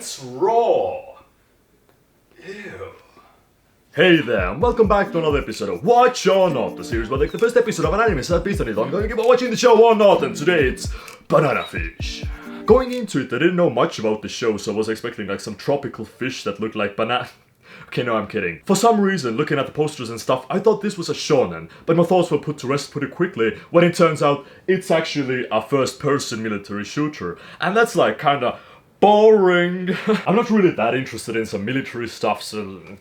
It's raw. Ew. Hey there, and welcome back to another episode of Watch or Not, the series where like the first episode of an anime set based on it. I'm going to keep on watching the show or not, and today it's Banana Fish. Going into it, I didn't know much about the show, so I was expecting like some tropical fish that looked like banana. Okay, no, I'm kidding. For some reason, looking at the posters and stuff, I thought this was a shonen, but my thoughts were put to rest pretty quickly when it turns out it's actually a first-person military shooter, and that's like kinda boring. I'm not really that interested in some military stuff, so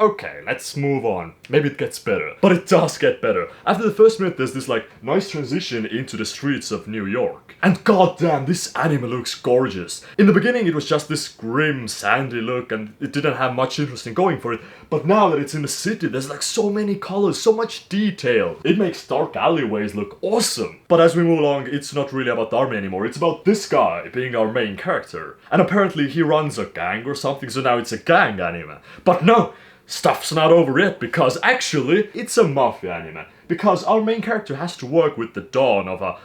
okay, let's move on. Maybe it gets better. But it does get better. After the first minute, there's this like nice transition into the streets of New York. And goddamn, this anime looks gorgeous. In the beginning, it was just this grim, sandy look, and it didn't have much interesting going for it. But now that it's in the city, there's like so many colors, so much detail. It makes dark alleyways look awesome. But as we move along, it's not really about the army anymore. It's about this guy being our main character. And apparently he runs a gang or something, so now it's a gang anime. But no! Stuff's not over yet, because actually, it's a mafia anime. Because our main character has to work with the dawn of a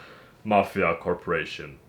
mafia corporation.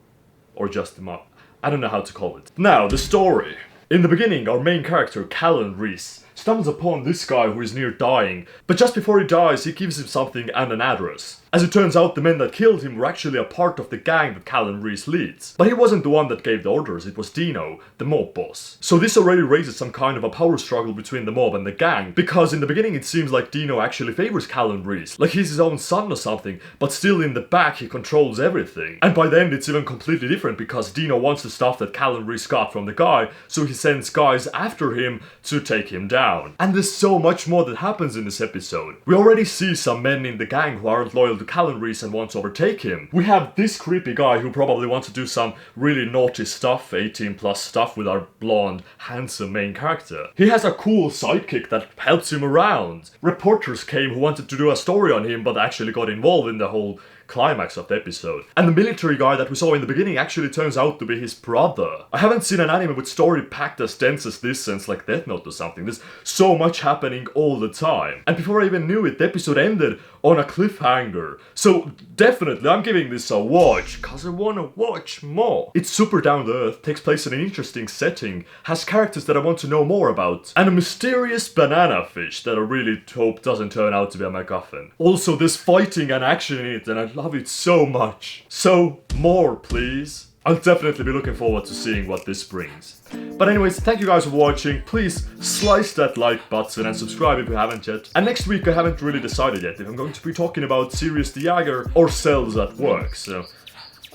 Or just a I don't know how to call it. Now, the story. In the beginning, our main character, Callan Reese, stumbles upon this guy who is near dying, but just before he dies, he gives him something and an address. As it turns out, the men that killed him were actually a part of the gang that Callan Reese leads. But he wasn't the one that gave the orders, it was Dino, the mob boss. So this already raises some kind of a power struggle between the mob and the gang, because in the beginning it seems like Dino actually favors Callan Reese, like he's his own son or something, but still in the back he controls everything. And by the end it's even completely different, because Dino wants the stuff that Callan Reese got from the guy, so he sends guys after him to take him down. And there's so much more that happens in this episode. We already see some men in the gang who aren't loyal to Callan Reese and want to overtake him. We have this creepy guy who probably wants to do some really naughty stuff, 18+ stuff with our blonde, handsome main character. He has a cool sidekick that helps him around. Reporters came who wanted to do a story on him but actually got involved in the whole climax of the episode. And the military guy that we saw in the beginning actually turns out to be his brother. I haven't seen an anime with story packed as dense as this since like Death Note or something. There's so much happening all the time. And before I even knew it, the episode ended on a cliffhanger. So definitely I'm giving this a watch, cause I wanna watch more. It's super down to earth, takes place in an interesting setting, has characters that I want to know more about, and a mysterious banana fish that I really hope doesn't turn out to be a MacGuffin. Also, there's fighting and action in it, and I love it so much. So, more please. I'll definitely be looking forward to seeing what this brings. But anyways, thank you guys for watching. Please slice that like button and subscribe if you haven't yet. And next week I haven't really decided yet if I'm going to be talking about Sirius the Jaeger or Cells at Work. So,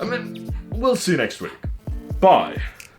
I mean, we'll see next week. Bye.